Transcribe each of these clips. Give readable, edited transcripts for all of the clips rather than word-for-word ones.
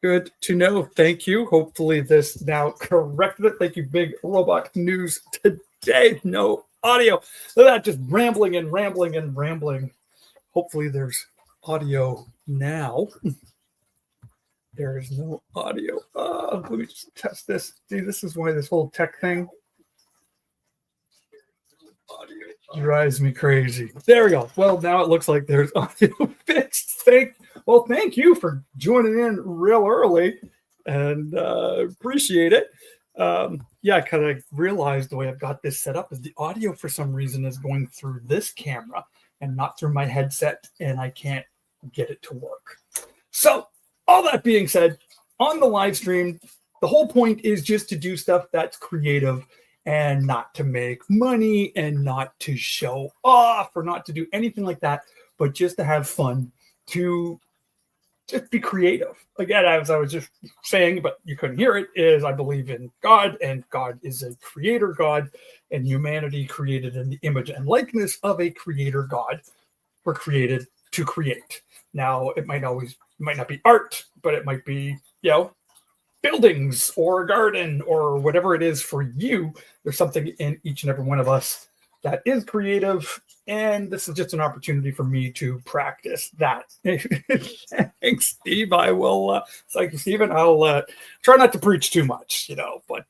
Good to know. Thank you. Hopefully, this now corrected it. Thank you, Big Robot News today. No audio. Look at that, just rambling and rambling and rambling. Hopefully, there's audio now. There is no audio. Let me just test this. See, this is why this whole tech thing drives me crazy. There we go. Well, now it looks like there's audio fixed. Thank you for joining in real early, and appreciate it. I kind of realized the way I've got this set up is the audio for some reason is going through this camera and not through my headset, and I can't get it to work. So, all that being said, on the live stream, the whole point is just to do stuff that's creative and not to make money and not to show off or not to do anything like that, but just to have fun, to just be creative. Again, as I was just saying, but you couldn't hear it, is I believe in God, and God is a creator God, and humanity created in the image and likeness of a creator God. We're created to create. Now, it might not be art, but it might be, buildings or a garden or whatever it is for you. There's something in each and every one of us that is creative, and this is just an opportunity for me to practice that. Thanks, Steve. I will, thank you, Stephen. I'll try not to preach too much, but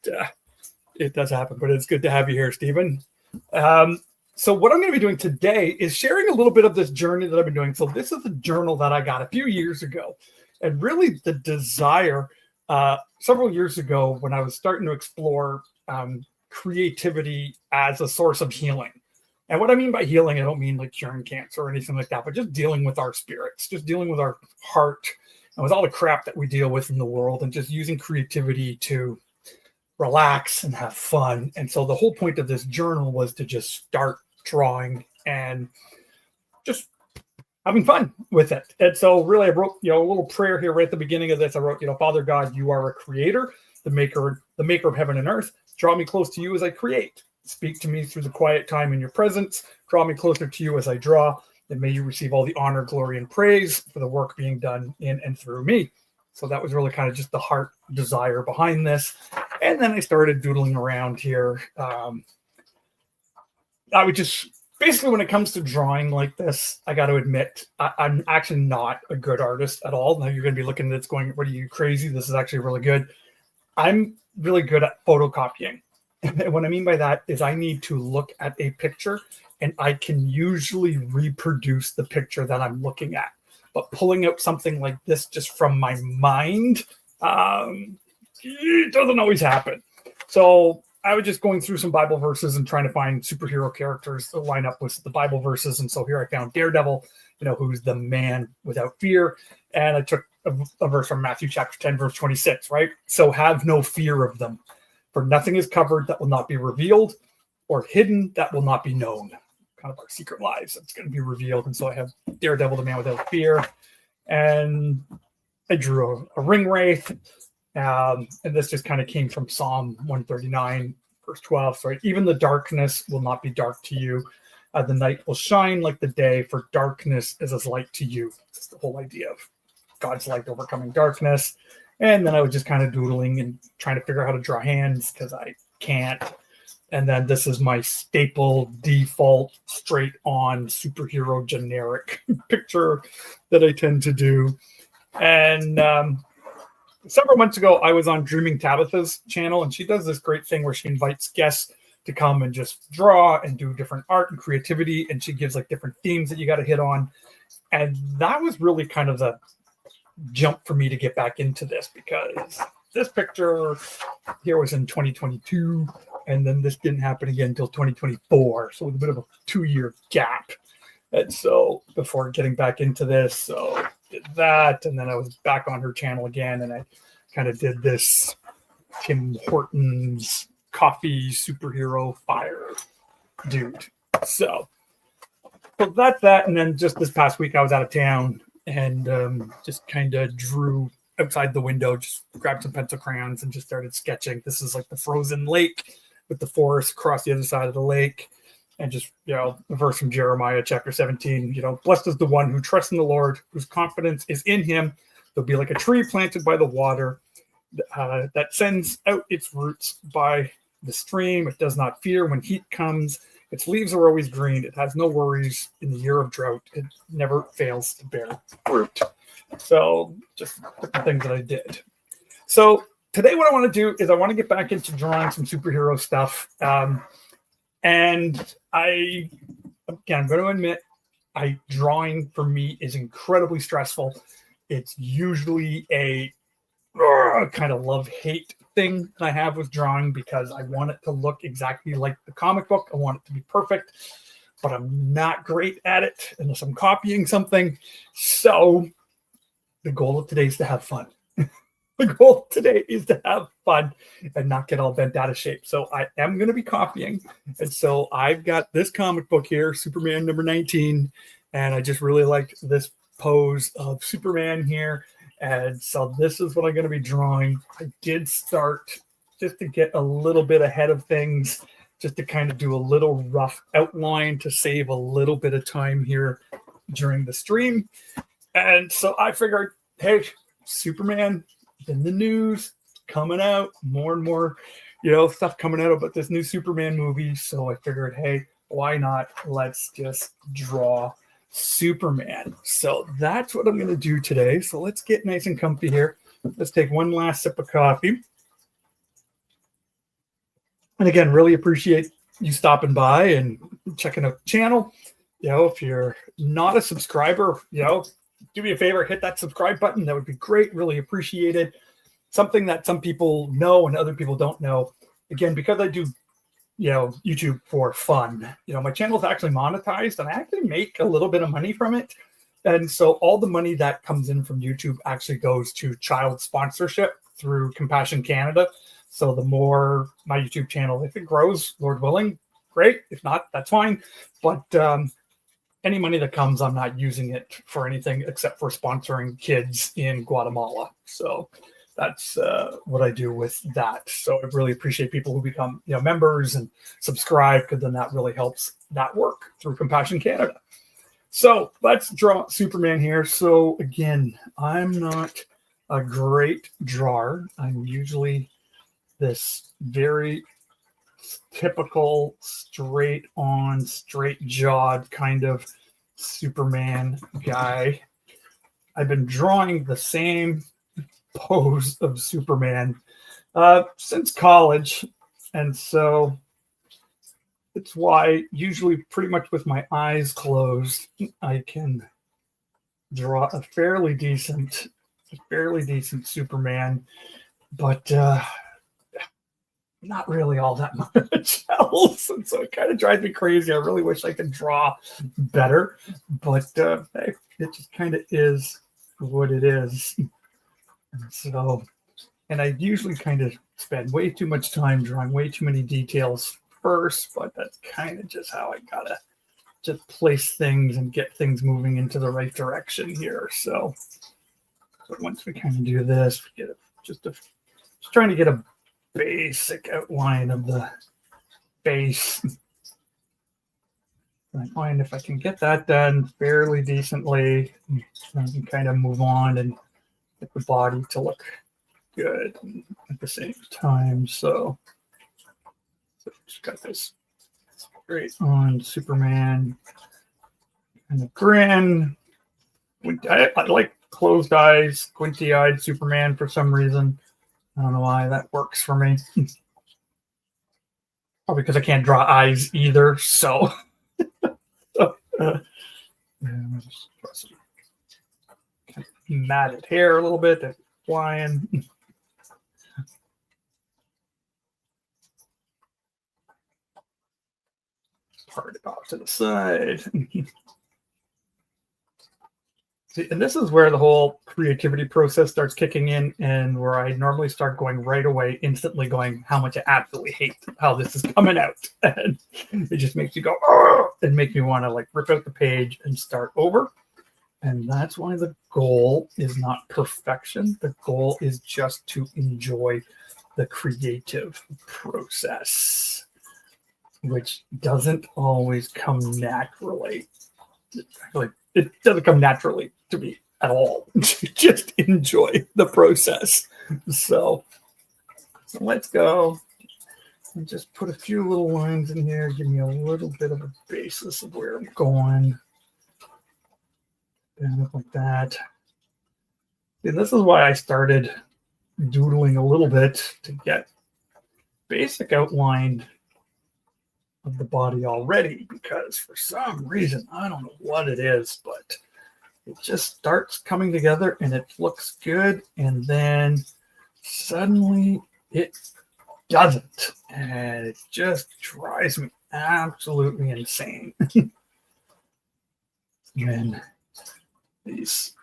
it does happen. But it's good to have you here, Stephen. So what I'm going to be doing today is sharing a little bit of this journey that I've been doing. So this is a journal that I got a few years ago, and really the desire several years ago when I was starting to explore creativity as a source of healing. And what I mean by healing, I don't mean like curing cancer or anything like that, but just dealing with our spirits, just dealing with our heart and with all the crap that we deal with in the world, and just using creativity to relax and have fun. And so the whole point of this journal was to just start drawing and just having fun with it. And so really I wrote, a little prayer here right at the beginning of this. I wrote, Father God, you are a creator, the maker of heaven and earth. Draw me close to you as I create. Speak to me through the quiet time in your presence. Draw me closer to you as I draw. And may you receive all the honor, glory, and praise for the work being done in and through me. So that was really kind of just the heart desire behind this. And then I started doodling around here. I would just, basically when it comes to drawing like this, I got to admit, I'm actually not a good artist at all. Now you're going to be looking at this going, what are you, crazy? This is actually really good. I'm really good at photocopying. And what I mean by that is I need to look at a picture and I can usually reproduce the picture that I'm looking at. But pulling out something like this just from my mind, it doesn't always happen. So I was just going through some Bible verses and trying to find superhero characters to line up with the Bible verses. And so here I found Daredevil, who's the man without fear. And I took a verse from Matthew chapter 10, verse 26, right? So have no fear of them, for nothing is covered that will not be revealed, or hidden that will not be known. Kind of our secret lives that's going to be revealed. And so I have Daredevil, the man without fear. And I drew a ring wraith. And this just kind of came from Psalm 139, verse 12. So even the darkness will not be dark to you. The night will shine like the day, for darkness is as light to you. It's the whole idea of God's light overcoming darkness. And then I was just kind of doodling and trying to figure out how to draw hands because I can't. And then this is my staple default straight on superhero generic picture that I tend to do. And several months ago, I was on Dreaming Tabitha's channel, and she does this great thing where she invites guests to come and just draw and do different art and creativity. And she gives like different themes that you got to hit on. And that was really kind of the jump for me to get back into this, because this picture here was in 2022, and then this didn't happen again until 2024. So with a bit of a 2-year gap. And so before getting back into this, so did that, and then I was back on her channel again, and I kind of did this Tim Hortons coffee superhero fire dude. So that's that. And then just this past week I was out of town and just kind of drew outside the window, just grabbed some pencil crayons and just started sketching. This is like the frozen lake with the forest across the other side of the lake. And just, a verse from Jeremiah chapter 17, blessed is the one who trusts in the Lord, whose confidence is in him. There'll be like a tree planted by the water that sends out its roots by the stream. It does not fear when heat comes. Its leaves are always green. It has no worries in the year of drought. It never fails to bear fruit. So just the things that I did. So today what I want to do is I want to get back into drawing some superhero stuff. And I'm going to admit, drawing for me is incredibly stressful. It's usually a kind of love-hate thing that I have with drawing because I want it to look exactly like the comic book. I want it to be perfect, but I'm not great at it unless I'm copying something. So the goal of today is to have fun. The goal today is to have fun and not get all bent out of shape. So I am going to be copying. And so I've got this comic book here, Superman number 19. And I just really like this pose of Superman here. And so this is what I'm going to be drawing. I did start just to get a little bit ahead of things, just to kind of do a little rough outline to save a little bit of time here during the stream. And so I figured, hey, Superman in the news, coming out, more and more, stuff coming out about this new Superman movie. So I figured, hey, why not? Let's just draw Superman. So that's what I'm going to do today. So let's get nice and comfy here. Let's take one last sip of coffee. And again, really appreciate you stopping by and checking out the channel. If you're not a subscriber, do me a favor, hit that subscribe button. That would be great. Really appreciate it. Something that some people know and other people don't know. Again, because I do YouTube for fun. My channel is actually monetized and I actually make a little bit of money from it. And so all the money that comes in from YouTube actually goes to child sponsorship through Compassion Canada. So the more my YouTube channel, if it grows, Lord willing, great. If not, that's fine. But any money that comes, I'm not using it for anything except for sponsoring kids in Guatemala. So that's what I do with that. So I really appreciate people who become members and subscribe, because then that really helps that work through Compassion Canada. So let's draw Superman here. So again, I'm not a great drawer. I'm usually this very typical straight on, straight jawed kind of Superman guy. I've been drawing the same pose of Superman since college, and so it's why usually pretty much with my eyes closed I can draw a fairly decent Superman, but not really all that much else, and so it kind of drives me crazy. I really wish I could draw better, but hey, it just kind of is what it is. So, and I usually kind of spend way too much time drawing way too many details first, but that's kind of just how I gotta just place things and get things moving into the right direction here. So once we kind of do this, we get just trying to get a basic outline of the face. I find if I can get that done fairly decently, I can kind of move on and get the body to look good at the same time. So just got this straight on Superman and the grin. I like closed eyes, squinty-eyed Superman for some reason. I don't know why that works for me. Probably because I can't draw eyes either. So, matted hair a little bit, that's flying. Part it off to the side. See, and this is where the whole creativity process starts kicking in, and where I normally start going right away, instantly going, how much I absolutely hate how this is coming out. And it just makes you go, oh, and make me want to like rip out the page and start over. And that's why the goal is not perfection. The goal is just to enjoy the creative process, which doesn't always come naturally. It doesn't come naturally to me at all. Just enjoy the process. So let's go and just put a few little lines in here. Give me a little bit of a basis of where I'm going. And look like that. And this is why I started doodling a little bit to get basic outline of the body already, because for some reason, I don't know what it is, but it just starts coming together and it looks good, and then suddenly it doesn't, and it just drives me absolutely insane. And these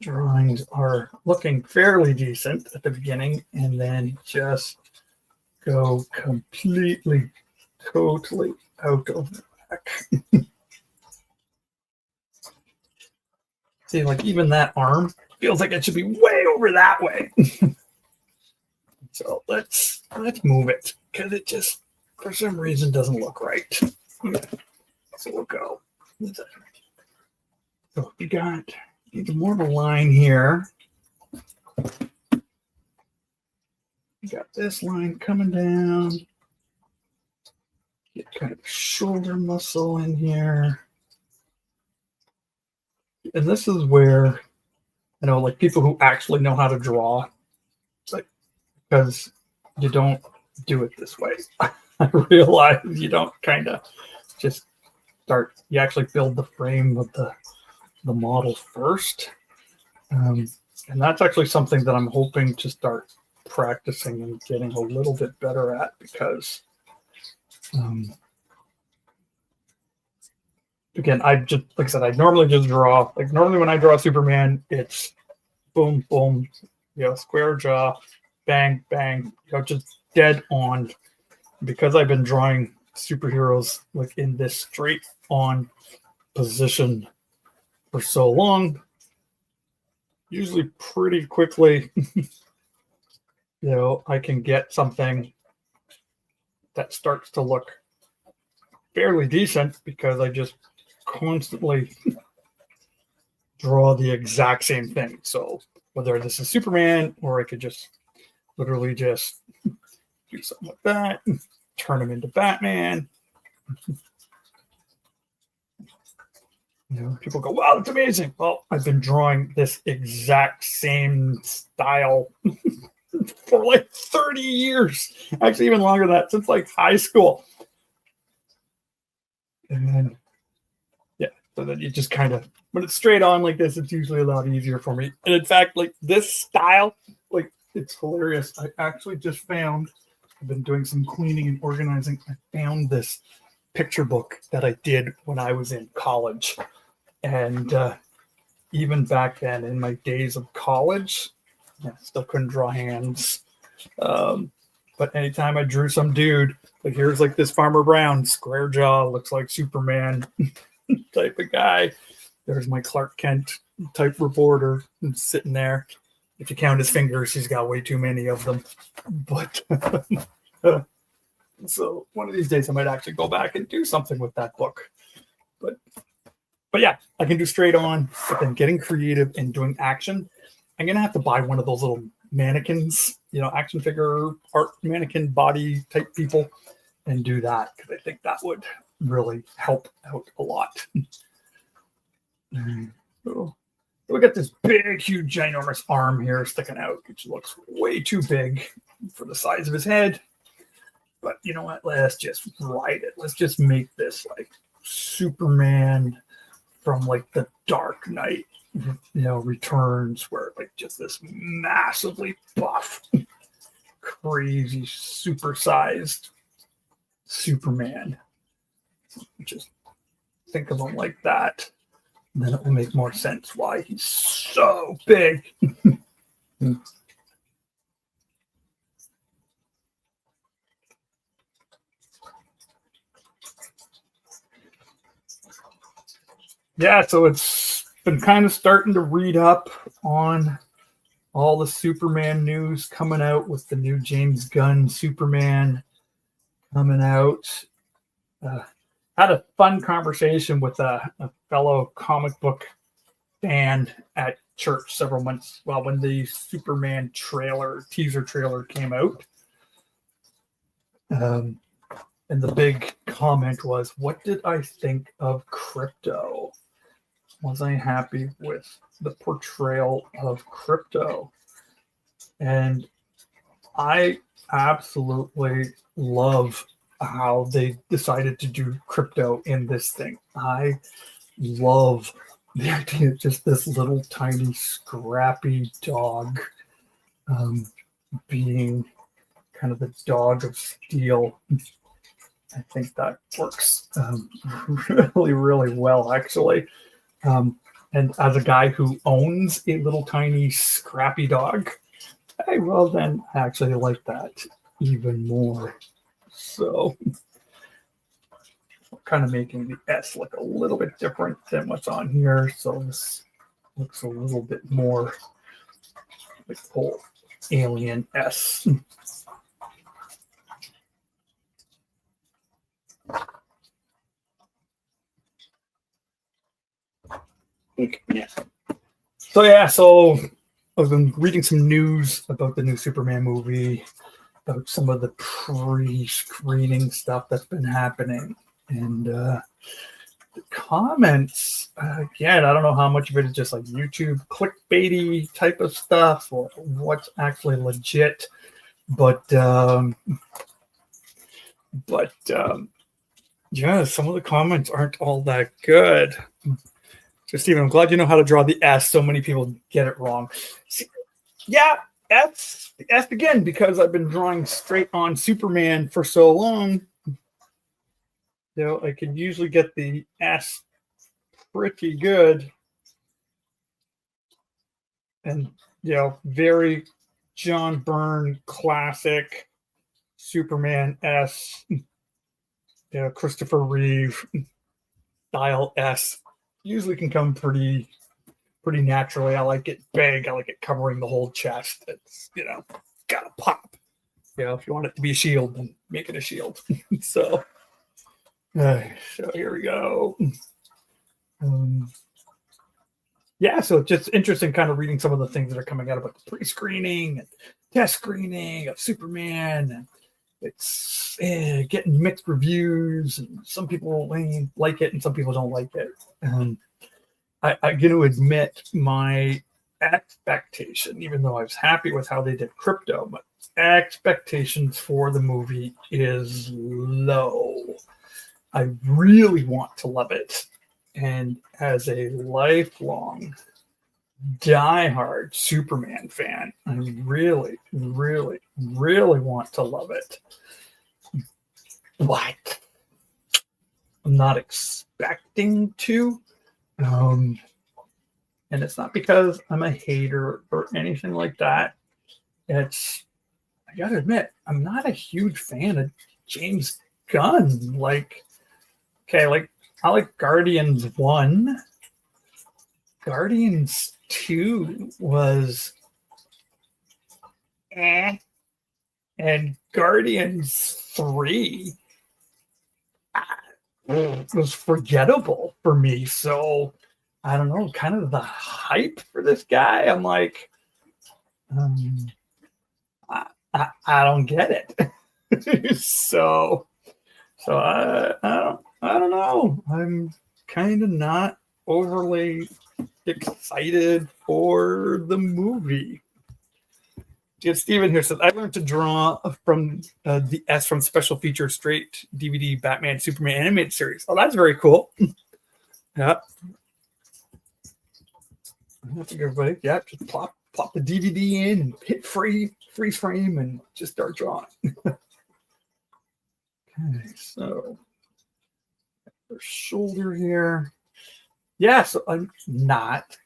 drawings are looking fairly decent at the beginning, and then just go completely, totally out of whack. See, like even that arm feels like it should be way over that way. So let's move it, because it just for some reason doesn't look right. So we'll go. So we got more of a line here. We got this line coming down. Get kind of shoulder muscle in here. And this is where, like people who actually know how to draw, like, because you don't do it this way. I realize you don't kind of just start, you actually build the frame of the model first. And that's actually something that I'm hoping to start practicing and getting a little bit better at, because again, I just, like I said, I normally just draw, like normally when I draw Superman, it's boom, boom, square jaw, bang, bang, just dead on. Because I've been drawing superheroes like in this straight on position for so long, usually pretty quickly, I can get something that starts to look fairly decent, because I just constantly draw the exact same thing. So whether this is Superman, or I could just literally just do something like that, turn him into Batman. People go, wow, that's amazing. Well, I've been drawing this exact same style for like 30 years. Actually, even longer than that, since like high school. And then, so then you just kind of, when it's straight on like this, it's usually a lot easier for me. And in fact, like this style, like it's hilarious. I actually just found, I've been doing some cleaning and organizing. I found this picture book that I did when I was in college. And even back then, in my days of college, still couldn't draw hands. But anytime I drew some dude, like here's like this Farmer Brown, square jaw, looks like Superman type of guy. There's my Clark Kent type reporter sitting there. If you count his fingers, he's got way too many of them. But so one of these days I might actually go back and do something with that book. But yeah, I can do straight on, but then getting creative and doing action. I'm going to have to buy one of those little mannequins, action figure, art mannequin body type people, and do that, because I think that would really help out a lot. So we got this big, huge, ginormous arm here sticking out, which looks way too big for the size of his head. But you know what? Let's just ride it. Let's just make this like Superman from like the Dark Knight, Returns, where like just this massively buff, crazy, supersized Superman. Just think of him like that, and then it will make more sense why he's so big. Yeah, so it's been kind of starting to read up on all the Superman news coming out, with the new James Gunn Superman coming out. Had a fun conversation with a fellow comic book fan at church several months, well, when the Superman teaser trailer came out. And the big comment was, what did I think of Krypto? Was I happy with the portrayal of Krypto? And I absolutely love how they decided to do Krypto in this thing. I love the idea of just this little tiny scrappy dog being kind of the dog of steel. I think that works really, really well, actually. And as a guy who owns a little tiny scrappy dog, well, then I actually like that even more. So, kind of making the S look a little bit different than what's on here. So this looks a little bit more like the whole alien S. Yeah. So I've been reading some news about the new Superman movie, about some of the pre-screening stuff that's been happening, and the comments. Again, I don't know how much of it is just like YouTube clickbaity type of stuff, or what's actually legit, but yeah, some of the comments aren't all that good. So, Steven, I'm glad you know how to draw the S. So many people get it wrong. Yeah, S again, because I've been drawing straight on Superman for so long. I can usually get the S pretty good. And, very John Byrne classic Superman S. Christopher Reeve style S. Usually can come pretty naturally. I like it big. I like it covering the whole chest. It's, gotta pop. If you want it to be a shield, then make it a shield. So here we go. So it's just interesting kind of reading some of the things that are coming out about the pre-screening and test screening of Superman. And it's getting mixed reviews, and some people like it and some people don't like it. I'm going to admit my expectation, even though I was happy with how they did Krypto, but expectations for the movie is low. I really want to love it. And as a lifelong, diehard Superman fan, I really, really, really want to love it. But I'm not expecting to. And it's not because I'm a hater or anything like that. I gotta admit, I'm not a huge fan of James Gunn. I like Guardians 1. Guardians 2 was and Guardians 3 was forgettable for me. So I don't know, kind of the hype for this guy. I'm like, I don't get it. so I don't know. I'm kind of not overly excited for the movie. Steven here says, I learned to draw from the S from special feature straight DVD Batman Superman animated series. Oh, that's very cool. Yeah. That's a good way. Yeah, just plop the DVD in and hit freeze frame and just start drawing. Okay, so the shoulder here. Yeah, so I'm not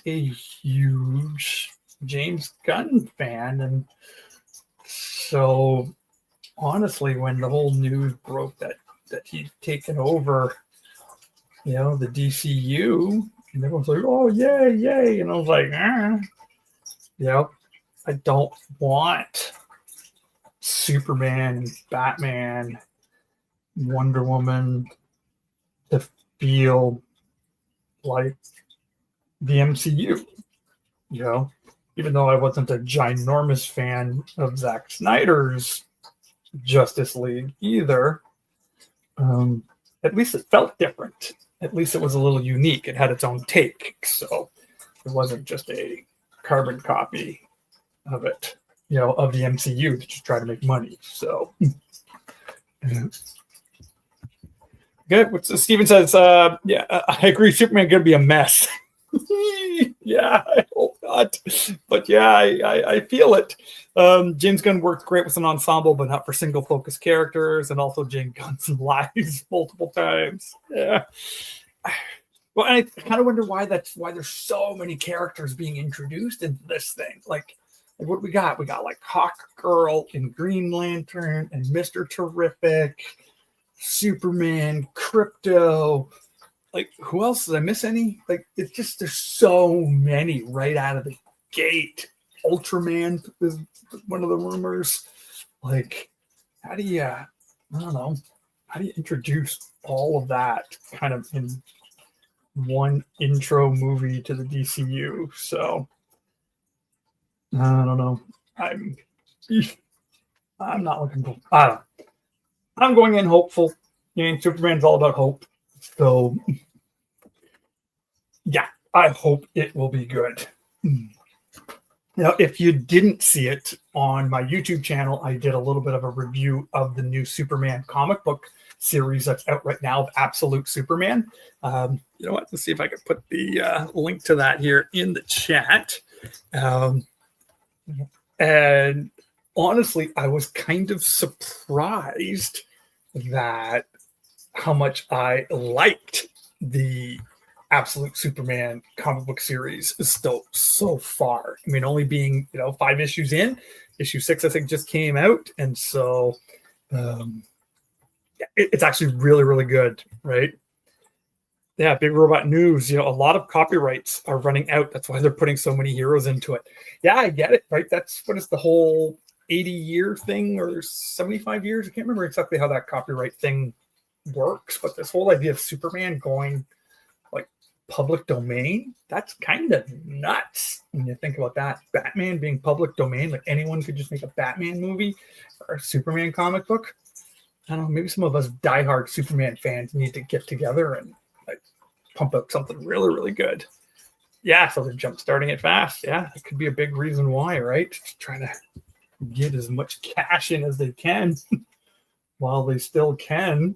a huge James Gunn fan, and so honestly, when the whole news broke that he'd taken over, the DCU, and everyone's like, "Oh, yay!" and I was like, I don't want Superman, Batman, Wonder Woman to feel like the MCU. You know, even though I wasn't a ginormous fan of Zack Snyder's Justice League either, at least it felt different. At least it was a little unique. It had its own take. So it wasn't just a carbon copy of it, you know, of the MCU to just try to make money. So, good. What Steven says, yeah, I agree. Superman going to be a mess. Yeah, I hope not. But yeah, I feel it. James Gunn worked great with an ensemble, but not for single focus characters. And also James Gunn's lies multiple times. Yeah. Well, and I kind of wonder why there's so many characters being introduced into this thing. Like what we got? We got like Hawk Girl and Green Lantern and Mr. Terrific, Superman, Crypto. Like, who else? Did I miss any? Like, it's just, there's so many right out of the gate. Ultraman is one of the rumors. Like, how do you, I don't know, how do you introduce all of that kind of in one intro movie to the DCU? So, I don't know. I'm not looking for, I don't know. I'm going in hopeful. And Superman's all about hope. So, yeah, I hope it will be good. Now, if you didn't see it on my YouTube channel, I did a little bit of a review of the new Superman comic book series that's out right now of Absolute Superman. You know what? Let's see if I can put the link to that here in the chat. And honestly, I was kind of surprised that how much I liked the Absolute Superman comic book series is still so far. I mean, only being 5 issues in, issue 6 I think just came out, and so it's actually really, really good, right? Yeah, Big Robot News. A lot of copyrights are running out. That's why they're putting so many heroes into it. Yeah, I get it, right? That's what is the whole 80-year thing or 75 years? I can't remember exactly how that copyright thing works, but this whole idea of Superman going like public domain, that's kind of nuts when you think about that. Batman being public domain, like anyone could just make a Batman movie or a Superman comic book. I don't know, maybe some of us diehard Superman fans need to get together and like pump out something really, really good. Yeah, so they're jump starting it fast. Yeah, it could be a big reason why, right? Just trying to get as much cash in as they can while they still can.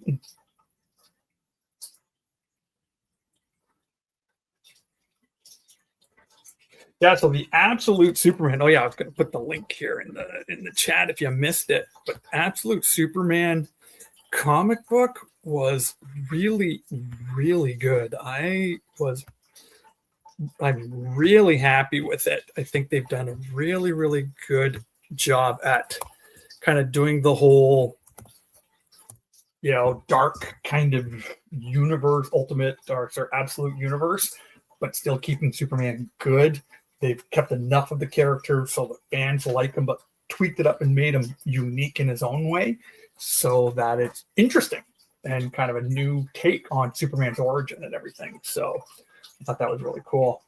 Yeah, so the Absolute Superman. Oh yeah, I was going to put the link here in the chat if you missed it. But Absolute Superman comic book was really, really good. I'm really happy with it. I think they've done a really, really good job at kind of doing the whole, dark kind of universe, ultimate dark or absolute universe, but still keeping Superman good. They've kept enough of the character so that fans like him, but tweaked it up and made him unique in his own way so that it's interesting and kind of a new take on Superman's origin and everything. So I thought that was really cool.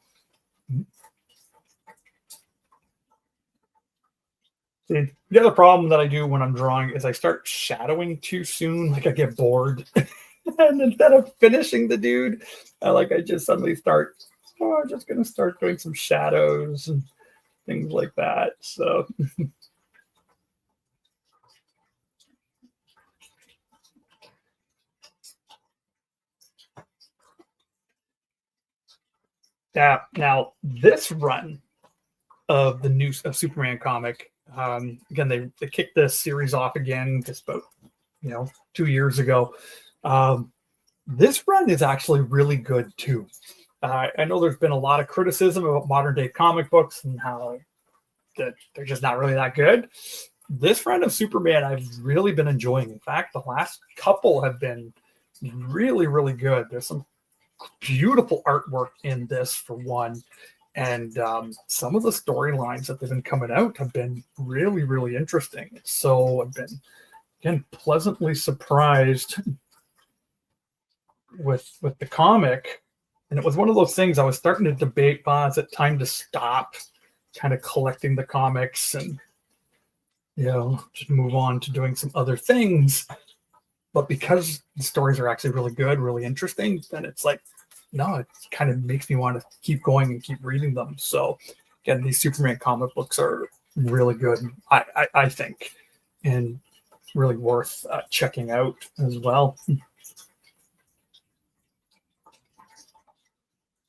See, the other problem that I do when I'm drawing is I start shadowing too soon. Like I get bored. And instead of finishing the dude, I just suddenly start, I'm just going to start doing some shadows and things like that. So yeah, now this run of the new Superman comic, again, they kicked this series off again just about 2 years ago. This run is actually really good too. I know there's been a lot of criticism about modern day comic books and how that they're just not really that good. This run of Superman I've really been enjoying. In fact, the last couple have been really, really good. There's some beautiful artwork in this for one. And some of the storylines that they've been coming out have been really, really interesting. So I've been, again, pleasantly surprised with the comic. And it was one of those things I was starting to debate, is it time to stop kind of collecting the comics and, just move on to doing some other things. But because the stories are actually really good, really interesting, then it's like, no, it kind of makes me want to keep going and keep reading them. So again, these Superman comic books are really good, I think, and really worth checking out as well.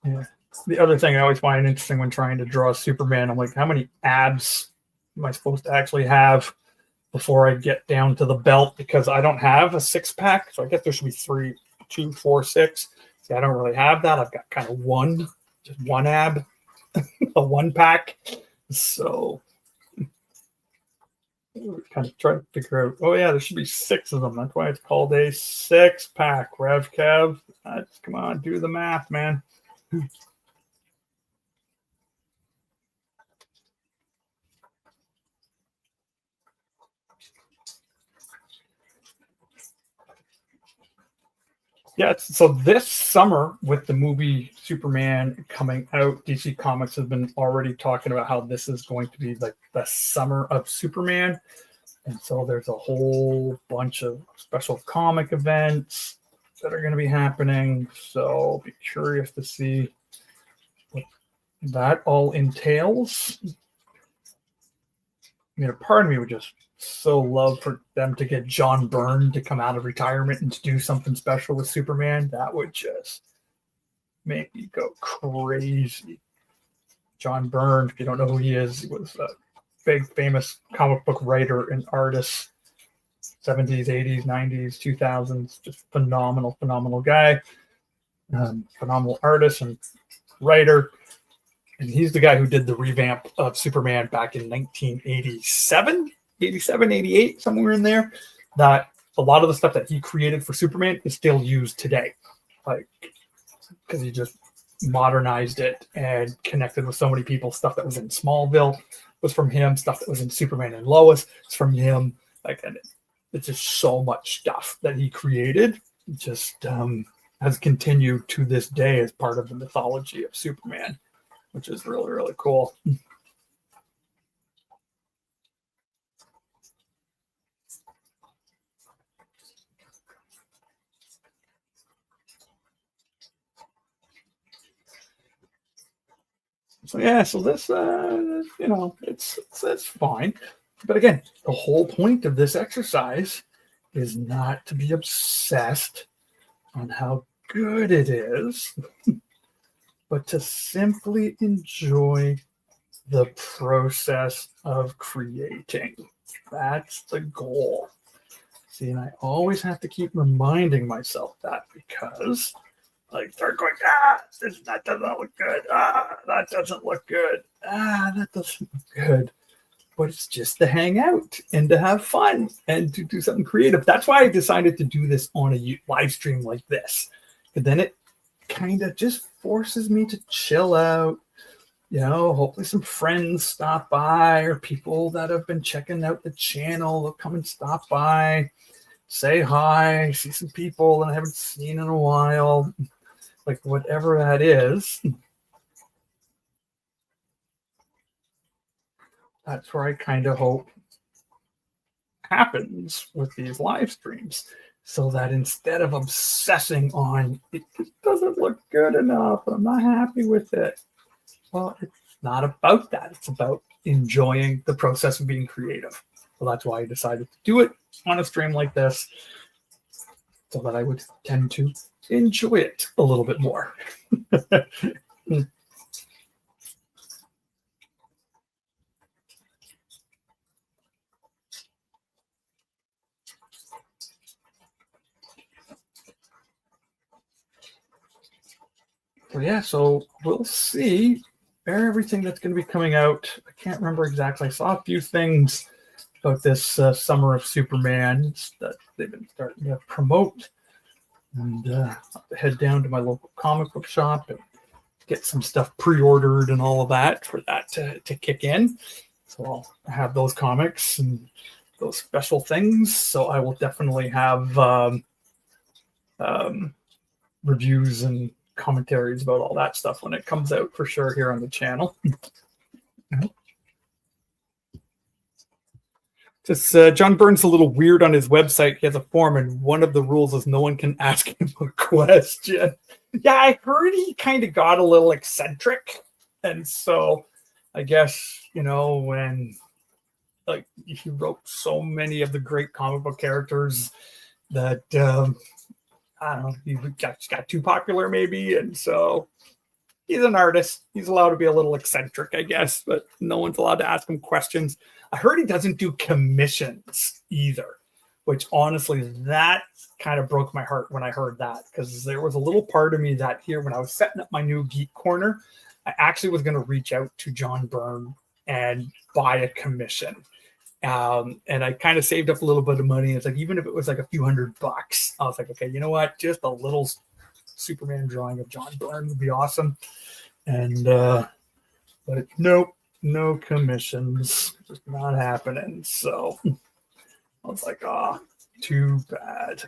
Yeah. The other thing I always find interesting when trying to draw Superman, I'm like, how many abs am I supposed to actually have before I get down to the belt? Because I don't have a six-pack, so I guess there should be 3, 2, 4, 6. See, I don't really have that. I've got kind of just one ab, a one pack. So kind of try to figure out, oh yeah, there should be 6 of them. That's why it's called a six-pack. Rev Kev, come on, do the math, man. Yeah, so this summer with the movie Superman coming out, DC Comics has been already talking about how this is going to be like the summer of Superman. And so there's a whole bunch of special comic events that are going to be happening. So I'll be curious to see what that all entails. I mean, a part of me would just so love for them to get John Byrne to come out of retirement and to do something special with Superman. That would just make me go crazy. John Byrne, if you don't know who he is, he was a big famous comic book writer and artist, 70s, 80s, 90s, 2000s, just phenomenal guy, phenomenal artist and writer. And he's the guy who did the revamp of Superman back in 1987, 88, somewhere in there. That a lot of the stuff that he created for Superman is still used today. Like, because he just modernized it and connected with so many people. Stuff that was in Smallville was from him. Stuff that was in Superman and Lois is from him. Like, and it's just so much stuff that he created. Just has continued to this day as part of the mythology of Superman, which is really, really cool. So yeah, so this, it's fine. But again, the whole point of this exercise is not to be obsessed on how good it is, but to simply enjoy the process of creating. That's the goal. See, and I always have to keep reminding myself that, because like start going, that doesn't look good. That doesn't look good. That doesn't look good. But it's just to hang out and to have fun and to do something creative. That's why I decided to do this on a live stream like this. And then it kind of just forces me to chill out. Hopefully some friends stop by, or people that have been checking out the channel, they'll come and stop by, say hi, see some people that I haven't seen in a while. Like, whatever that is, that's where I kind of hope happens with these live streams, so that instead of obsessing on it doesn't look good enough, I'm not happy with it. Well, it's not about that. It's about enjoying the process of being creative. So that's why I decided to do it on a stream like this, so that I would tend to enjoy it a little bit more. So yeah, so we'll see everything that's going to be coming out. I can't remember exactly. I saw a few things about this summer of Superman that they've been starting to promote. And I'll head down to my local comic book shop and get some stuff pre-ordered and all of that for that to kick in. So I'll have those comics and those special things. So I will definitely have reviews and commentaries about all that stuff when it comes out for sure here on the channel. Just John Byrne's a little weird on his website. He has a form, and one of the rules is no one can ask him a question. Yeah, I heard he kind of got a little eccentric, and so I guess, you know, when like he wrote so many of the great comic book characters that I don't know, he got too popular maybe, and so he's an artist. He's allowed to be a little eccentric, I guess, but no one's allowed to ask him questions. I heard he doesn't do commissions either, which honestly, that kind of broke my heart when I heard that, because there was a little part of me that here, when I was setting up my new Geek Corner, I actually was going to reach out to John Byrne and buy a commission. And I kind of saved up a little bit of money. It's like, even if it was like a few $100, I was like, okay, you know what? Just a little Superman drawing of John Byrne would be awesome. And but nope, no commissions, just not happening. So I was like, oh, too bad.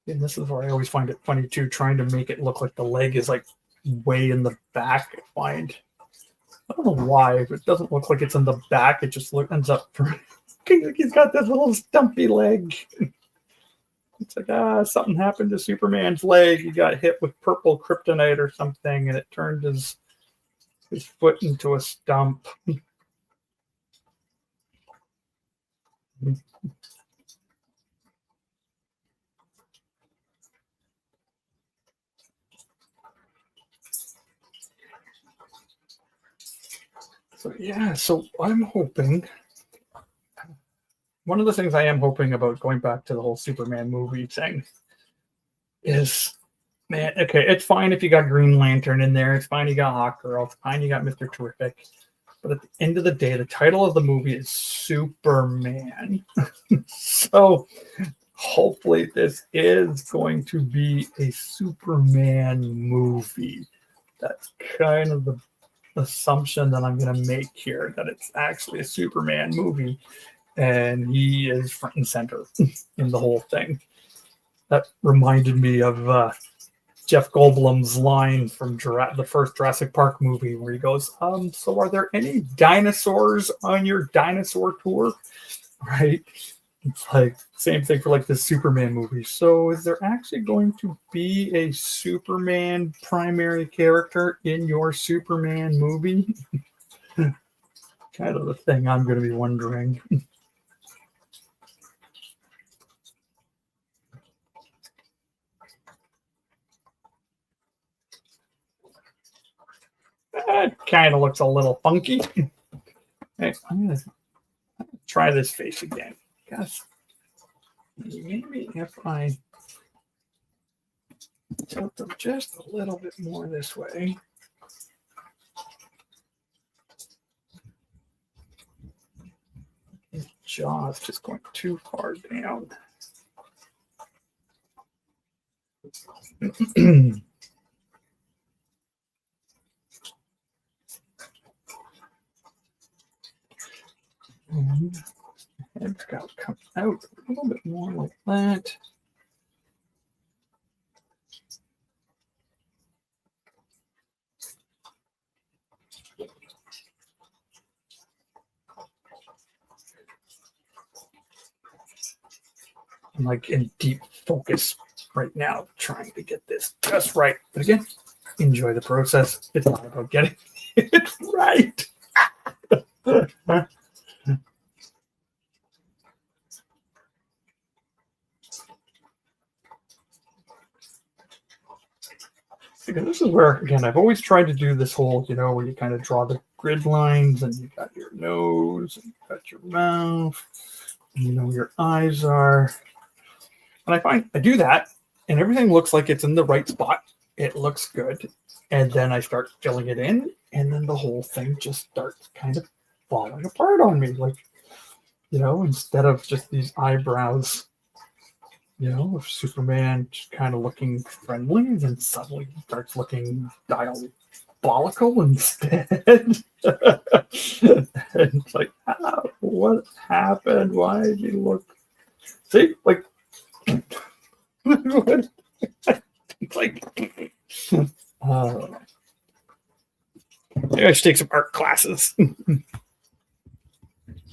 And this is where I always find it funny too, trying to make it look like the leg is like way in the back. I don't know why, but it doesn't look like it's in the back. It just ends up he's got this little stumpy leg. It's like, something happened to Superman's leg. He got hit with purple kryptonite or something, and it turned his foot into a stump. So yeah, so I'm hoping, one of the things I am hoping about, going back to the whole Superman movie thing, is, man, okay, it's fine if you got Green Lantern in there, it's fine you got Hawkgirl, it's fine you got Mr. Terrific, but at the end of the day, the title of the movie is Superman. So hopefully this is going to be a Superman movie. That's kind of the assumption that I'm going to make here, that it's actually a Superman movie and he is front and center in the whole thing. That reminded me of Jeff Goldblum's line from the first Jurassic Park movie, where he goes, so are there any dinosaurs on your dinosaur tour? Right? It's like same thing for like the Superman movie. So is there actually going to be a Superman primary character in your Superman movie? Kind of the thing I'm going to be wondering. That kind of looks a little funky. Hey, I'm going to try this face again. Guess maybe if I tilt them just a little bit more this way. His jaw is just going too far down. And head's got to come out a little bit more like that. I'm like in deep focus right now, trying to get this just right. But again, enjoy the process. It's not about getting it right. Because this is where, again, I've always tried to do this whole, you know, where you kind of draw the grid lines, and you got your nose, and you got your mouth, and you know where your eyes are. And I find I do that, and everything looks like it's in the right spot. It looks good. And then I start filling it in, and then the whole thing just starts kind of falling apart on me. Like, you know, instead of just these eyebrows, you know, of Superman just kind of looking friendly, then suddenly he starts looking dialed diabolical instead. And it's like, what happened? Why did he look? See, like, like, maybe I should take some art classes. I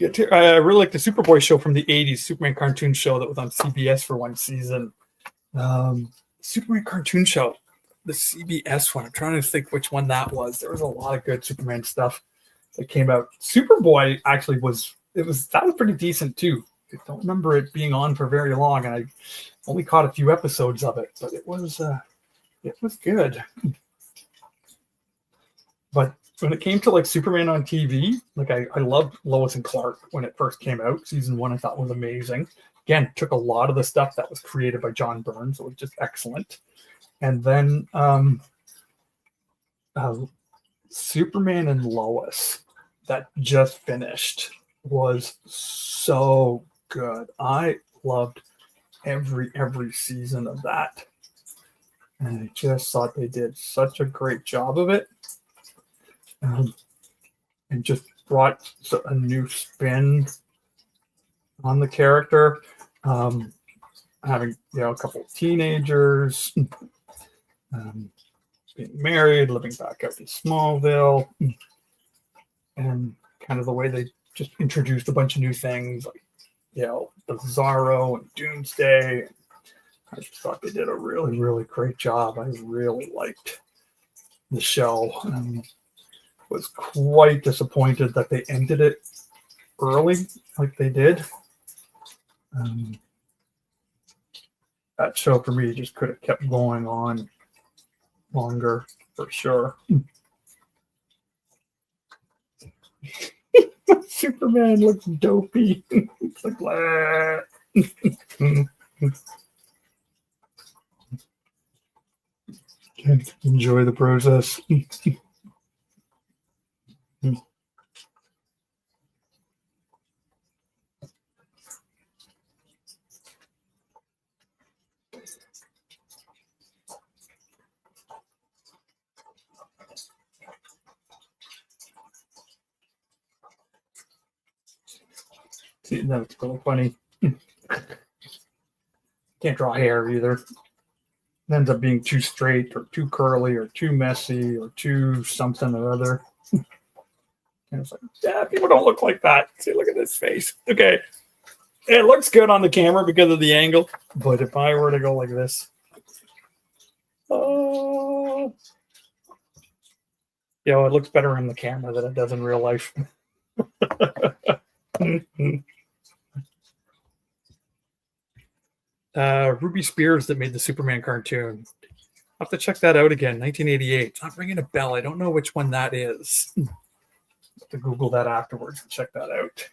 really like the Superboy show from the 80s, Superman cartoon show that was on CBS for one season. Superman cartoon show, the CBS one. I'm trying to think which one that was. There was a lot of good Superman stuff that came out. Superboy actually was pretty decent too. I don't remember it being on for very long, and I only caught a few episodes of it, but it was good. But when it came to like Superman on TV, like I loved Lois and Clark when it first came out. Season 1 I thought was amazing. Again, took a lot of the stuff that was created by John Byrne, so it was just excellent. And then Superman and Lois that just finished was so good. I loved every season of that. And I just thought they did such a great job of it. And just brought a new spin on the character. Having a couple of teenagers, being married, living back out in Smallville, and kind of the way they just introduced a bunch of new things, like the Bizarro and Doomsday. I just thought they did a really, really great job. I really liked the show. Was quite disappointed that they ended it early like they did. That show for me just could have kept going on longer for sure. Superman looks dopey. It's like, blah. Can't enjoy the process. See, that's really funny. Can't draw hair either. It ends up being too straight or too curly or too messy or too something or other. And it's like, people don't look like that. See, look at this face. Okay. It looks good on the camera because of the angle. But if I were to go like this. Oh. It looks better on the camera than it does in real life. Ruby Spears that made the Superman cartoon. I'll have to check that out again. 1988. It's not ringing a bell. I don't know which one that is. I'll have to Google that afterwards and check that out.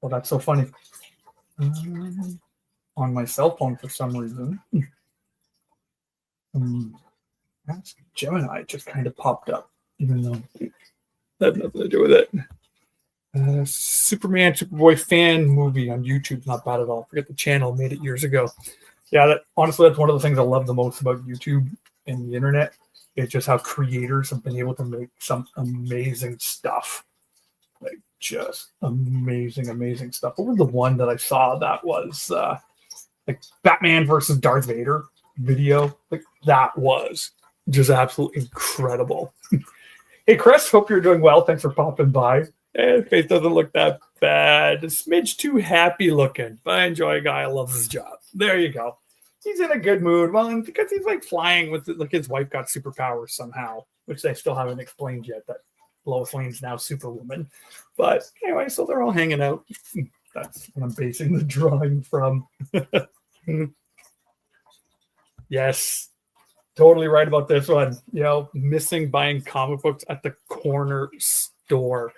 Well, that's so funny. On my cell phone for some reason. Ask Gemini just kind of popped up, even though that had nothing to do with it. Superman Superboy fan movie on YouTube, not bad at all. Forget the channel, made it years ago. Yeah, honestly, that's one of the things I love the most about YouTube and the internet. It's just how creators have been able to make some amazing stuff. Like just amazing stuff. What was the one that I saw that was like Batman versus Darth Vader video? Like that was just absolutely incredible. Hey Chris, hope you're doing well. Thanks for popping by. His face doesn't look that bad. A smidge too happy looking. But I enjoy a guy who loves his job. There you go. He's in a good mood. Well, because he's like flying with like his wife got superpowers somehow, which they still haven't explained yet. That Lois Lane's now Superwoman. But anyway, so they're all hanging out. That's what I'm basing the drawing from. Yes. Totally right about this one. Missing buying comic books at the corner store.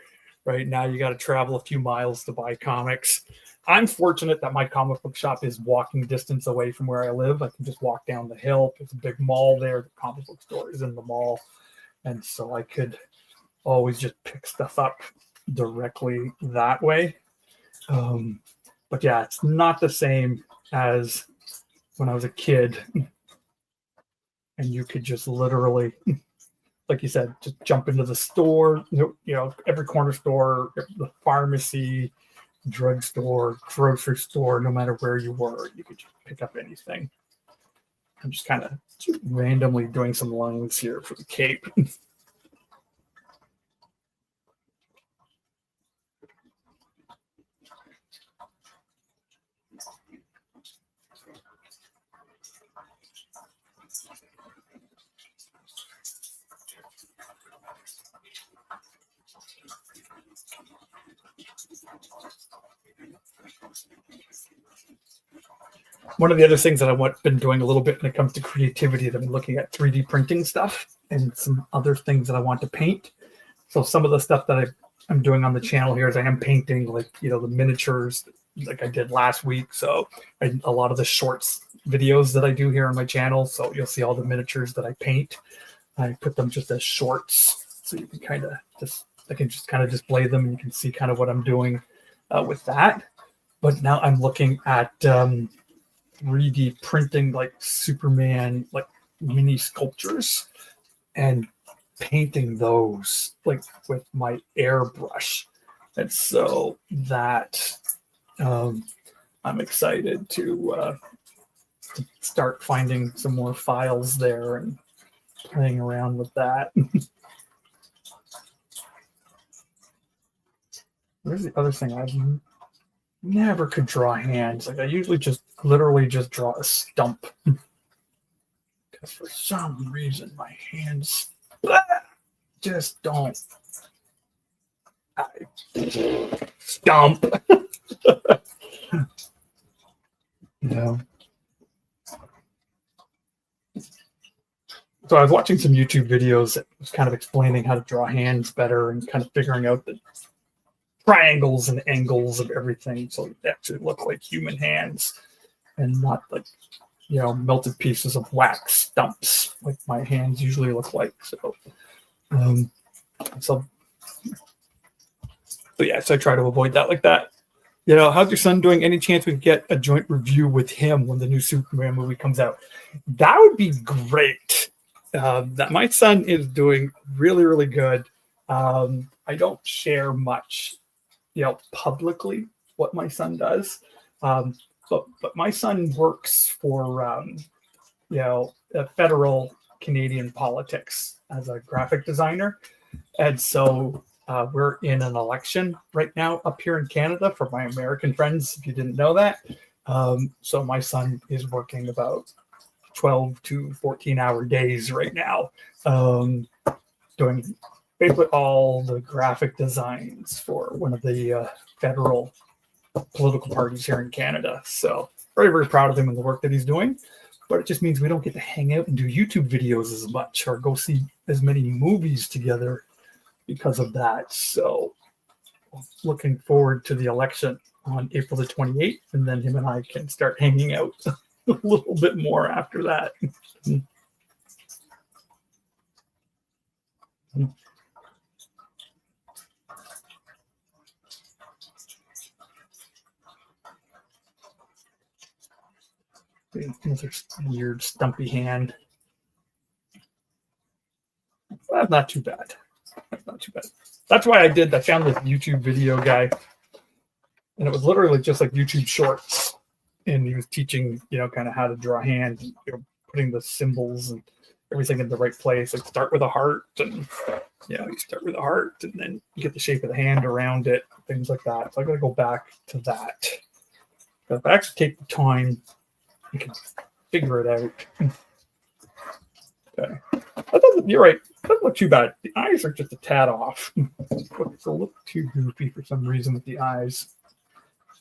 Right now, you got to travel a few miles to buy comics. I'm fortunate that my comic book shop is walking distance away from where I live. I can just walk down the hill. There's a big mall there. The comic book store is in the mall. And so I could always just pick stuff up directly that way. But yeah, it's not the same as when I was a kid and you could just literally, like you said, just jump into the store, every corner store, the pharmacy, drugstore, grocery store, no matter where you were, you could just pick up anything. I'm just kind of randomly doing some lines here for the cape. One of the other things that I've been doing a little bit when it comes to creativity, that I'm looking at 3D printing stuff and some other things that I want to paint. So some of the stuff that I'm doing on the channel here is I am painting, like, the miniatures like I did last week. So a lot of the shorts videos that I do here on my channel. So you'll see all the miniatures that I paint. I put them just as shorts, so you can I can just kind of display them, and you can see kind of what I'm doing with that. But now I'm looking at 3D printing like Superman, like mini sculptures, and painting those like with my airbrush. And so that I'm excited to start finding some more files there and playing around with that. Where's the other thing? I never could draw hands. Like I usually literally just draw a stump. Because for some reason my hands just don't. Stump. No. So I was watching some YouTube videos that was kind of explaining how to draw hands better and kind of figuring out the triangles and angles of everything so they actually look like human hands and not like, melted pieces of wax stumps like my hands usually look like. So I try to avoid that like that. How's your son doing? Any chance we could get a joint review with him when the new Superman movie comes out? That would be great. That my son is doing really, really good. I don't share much, publicly what my son does. But my son works for, federal Canadian politics as a graphic designer. And so we're in an election right now up here in Canada for my American friends, if you didn't know that. So my son is working about 12 to 14-hour days right now, doing basically all the graphic designs for one of the federal political parties here in Canada. So very, very proud of him and the work that he's doing. But it just means we don't get to hang out and do YouTube videos as much or go see as many movies together because of that. So looking forward to the election on April the 28th, and then him and I can start hanging out a little bit more after that. Another weird stumpy hand. That's not too bad. That's not too bad. That's why I found this YouTube video guy, and it was literally just like YouTube Shorts, and he was teaching, kind of how to draw hands, putting the symbols and everything in the right place. Like start with a heart, and you start with a heart, and then you get the shape of the hand around it, things like that. So I got to go back to that. But if I actually take the time, you can figure it out. Okay. You're right. It doesn't look too bad. The eyes are just a tad off. It's a little too goofy for some reason with the eyes.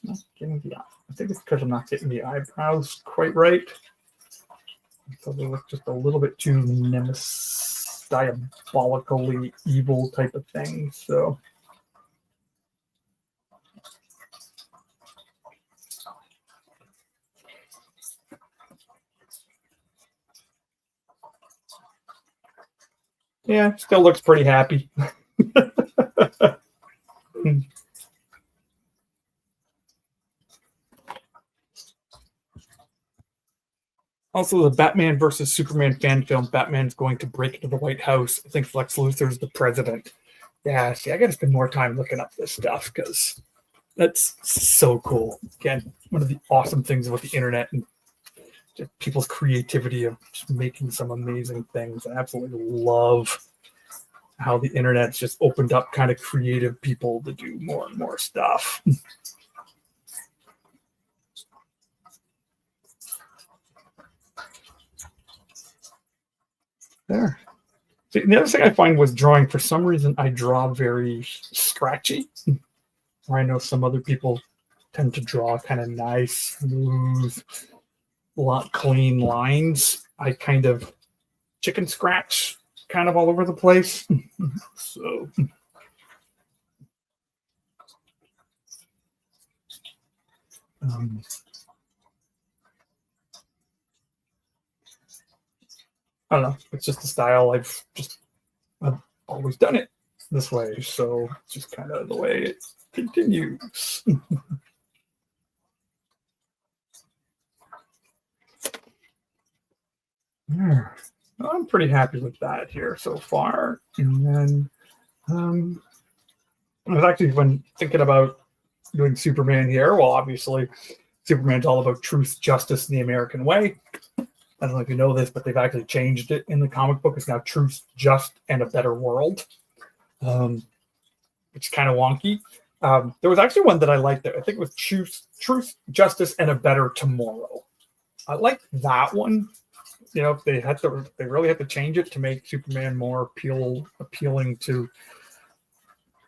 Not getting the eye. I think it's because I'm not getting the eyebrows quite right. So they look just a little bit too nemesis, diabolically evil type of thing. So. Yeah, still looks pretty happy. Also, the Batman versus Superman fan film. Batman's going to break into the White House. I think Lex Luthor's the president. Yeah, see, I got to spend more time looking up this stuff because that's so cool. Again, one of the awesome things about the internet and just people's creativity of just making some amazing things. I absolutely love how the internet's just opened up kind of creative people to do more and more stuff. There. See, the other thing I find was drawing. For some reason, I draw very scratchy. Or I know some other people tend to draw kind of nice, smooth, clean lines. I kind of chicken scratch kind of all over the place. So I don't know. It's just the style. I've always done it this way. So it's just kind of the way it continues. I'm pretty happy with that here so far. And then I was actually, when thinking about doing Superman here, well, obviously, Superman's all about truth, justice, and the American way. I don't know if you know this, but they've actually changed it in the comic book. It's now Truth, Just, and a Better World. It's kind of wonky. There was actually one that I liked there. I think it was Truth, Justice, and a Better Tomorrow. I like that one. You know, they really had to change it to make Superman more appealing to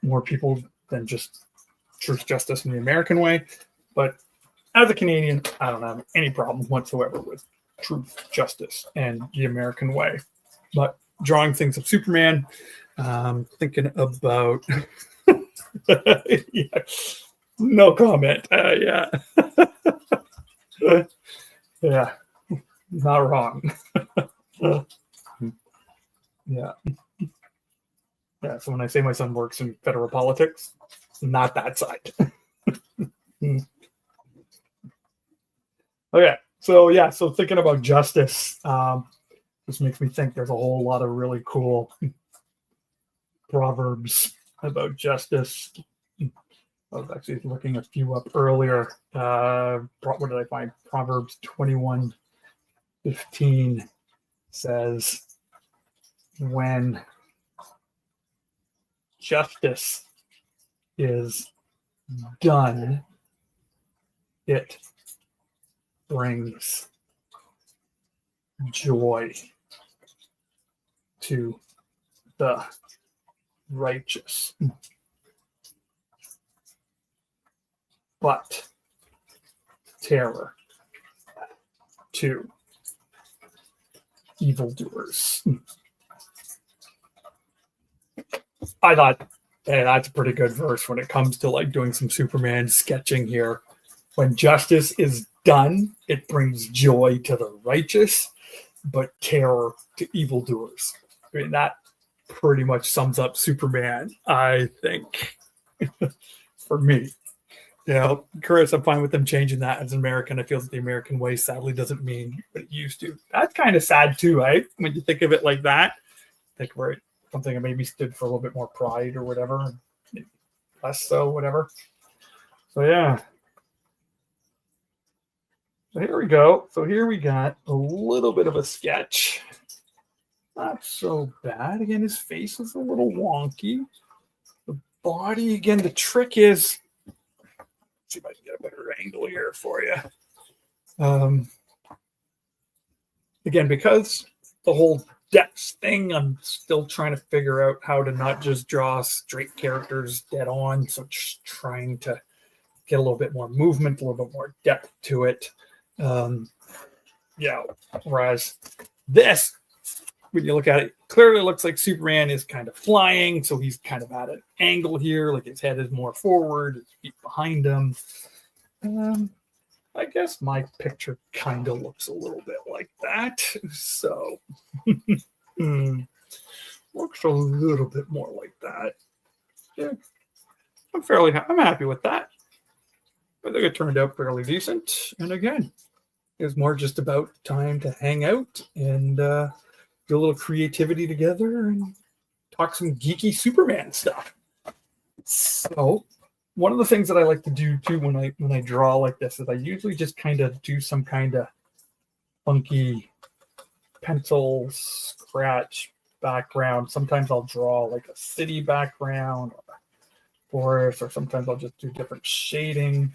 more people than just truth, justice, and the American way. But as a Canadian, I don't have any problem whatsoever with truth, justice, and the American way. But drawing things of Superman, thinking about yeah. No comment. Yeah. Yeah. Not wrong. Yeah. Yeah. So when I say my son works in federal politics, not that side. Okay. So yeah. So thinking about justice, this makes me think there's a whole lot of really cool proverbs about justice. I was actually looking a few up earlier. What did I find? Proverbs 21:15 says, when justice is done, it brings joy to the righteous. But terror to evildoers. I thought, hey, that's a pretty good verse when it comes to like doing some Superman sketching here. When justice is done, it brings joy to the righteous, but terror to evildoers. I mean, that pretty much sums up Superman, I think, for me. You know, Chris, I'm fine with them changing that as an American. I feel that the American way sadly doesn't mean what it used to. That's kind of sad too, right? When you think of it like that, think where it, something that maybe stood for a little bit more pride or whatever, maybe less so, whatever. So yeah. So here we go. So here we got a little bit of a sketch. Not so bad. Again, his face is a little wonky. The body, again, the trick is, see if I can get a better angle here for you. Again, because the whole depth thing, I'm still trying to figure out how to not just draw straight characters dead on. So just trying to get a little bit more movement, a little bit more depth to it. Yeah. Whereas this, when you look at it, clearly looks like Superman is kind of flying. So he's kind of at an angle here, like his head is more forward, his feet behind him. I guess my picture kind of looks a little bit like that. So looks a little bit more like that. Yeah, I'm happy with that. I think it turned out fairly decent. And again, It was more just about time to hang out and do a little creativity together and talk some geeky Superman stuff. So one of the things that I like to do too when I draw like this is I usually just kind of do some kind of funky pencil scratch background. Sometimes I'll draw like a city background or a forest, or sometimes I'll just do different shading.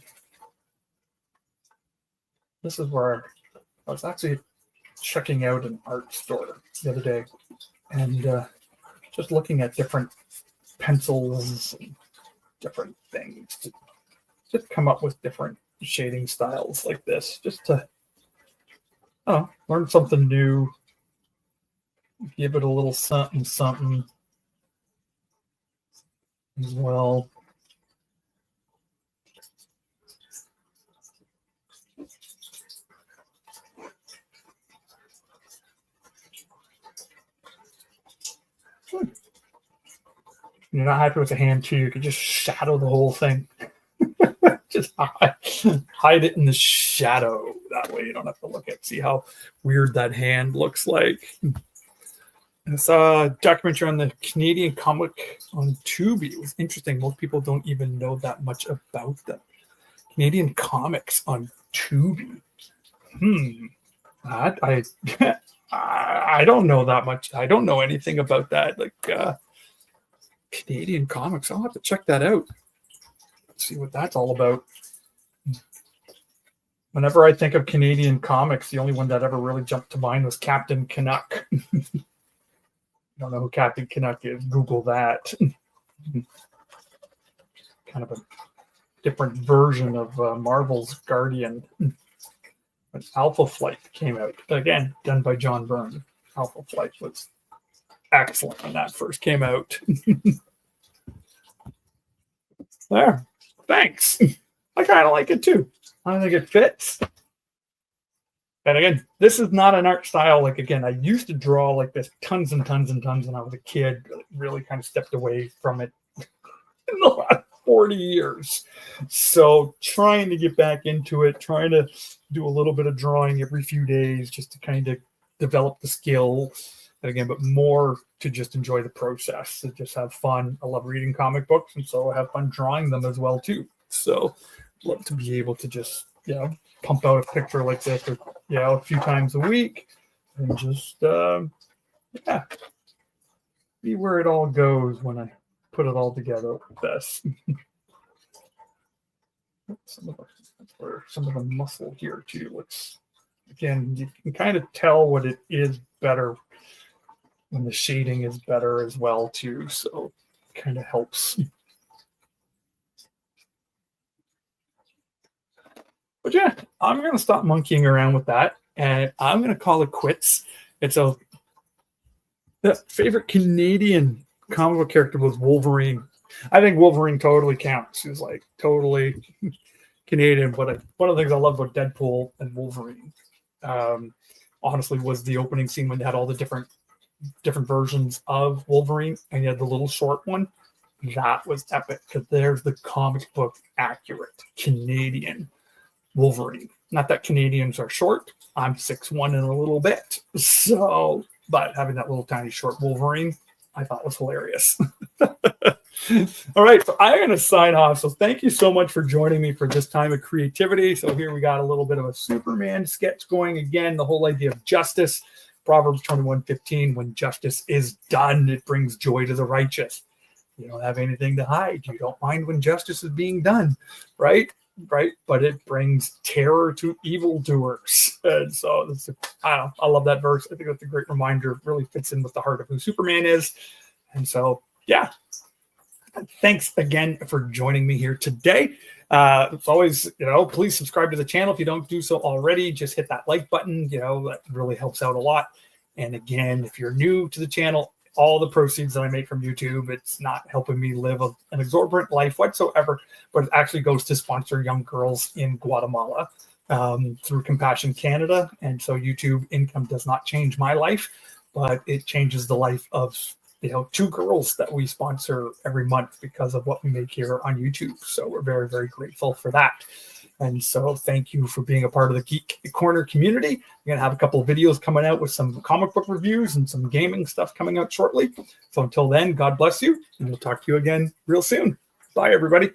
This is where I was actually checking out an art store the other day and just looking at different pencils and different things to just come up with different shading styles like this, just to learn something new, give it a little something as well. You're not happy with the hand too, you could just shadow the whole thing. Just hide it in the shadow. That way you don't have to look at, see how weird that hand looks like. I saw a documentary on the Canadian comic on Tubi. It was interesting. Most people don't even know that much about them. Canadian comics on Tubi. I don't know that much. I don't know anything about that. Like Canadian comics. I'll have to check that out. See what that's all about. Whenever I think of Canadian comics, the only one that ever really jumped to mind was Captain Canuck. Don't know who Captain Canuck is. Google that. Kind of a different version of Marvel's Guardian. When Alpha Flight came out, again done by John Byrne. Alpha Flight was excellent when that first came out. There. Thanks. I kind of like it too. I think it fits. And again, this is not an art style. Like, again, I used to draw like this tons and tons and tons when I was a kid. Really kind of stepped away from it in the last 40 years. So trying to get back into it, trying to do a little bit of drawing every few days just to kind of develop the skill. And again, but more to just enjoy the process, to just have fun. I love reading comic books, and so I have fun drawing them as well too. So love to be able to just, pump out a picture like this, or, a few times a week, and just, see where it all goes when I put it all together like this. Some of the muscle here too looks, again, you can kind of tell what it is better when the shading is better as well too, so it kind of helps. But yeah, I'm going to stop monkeying around with that, and I'm going to call it quits. And so the favorite Canadian comic book character was Wolverine. I think Wolverine totally counts. He was like totally Canadian. But one of the things I love about Deadpool and Wolverine, honestly, was the opening scene when they had all the different versions of Wolverine, and you had the little short one. That was epic, because there's the comic book accurate Canadian Wolverine. Not that Canadians are short. I'm 6'1" and a little bit. So, but having that little tiny short Wolverine, I thought was hilarious. All right, so I'm going to sign off. So thank you so much for joining me for this time of creativity. So here we got a little bit of a Superman sketch going again. The whole idea of justice. Proverbs 21:15, when justice is done, it brings joy to the righteous. You don't have anything to hide. You don't mind when justice is being done, right? But it brings terror to evildoers. And so I love that verse. I think that's a great reminder. It really fits in with the heart of who Superman is. And so, yeah. Thanks again for joining me here today. It's always, please subscribe to the channel if you don't do so already. Just hit that like button. That really helps out a lot. And again, if you're new to the channel, all the proceeds that I make from YouTube, it's not helping me live an exorbitant life whatsoever, but it actually goes to sponsor young girls in Guatemala through Compassion Canada. And so YouTube income does not change my life, but it changes the life of 2 girls that we sponsor every month because of what we make here on YouTube. So we're very, very grateful for that. And so thank you for being a part of the Geek Corner community. I'm going to have a couple of videos coming out with some comic book reviews and some gaming stuff coming out shortly. So until then, God bless you, and we'll talk to you again real soon. Bye, everybody.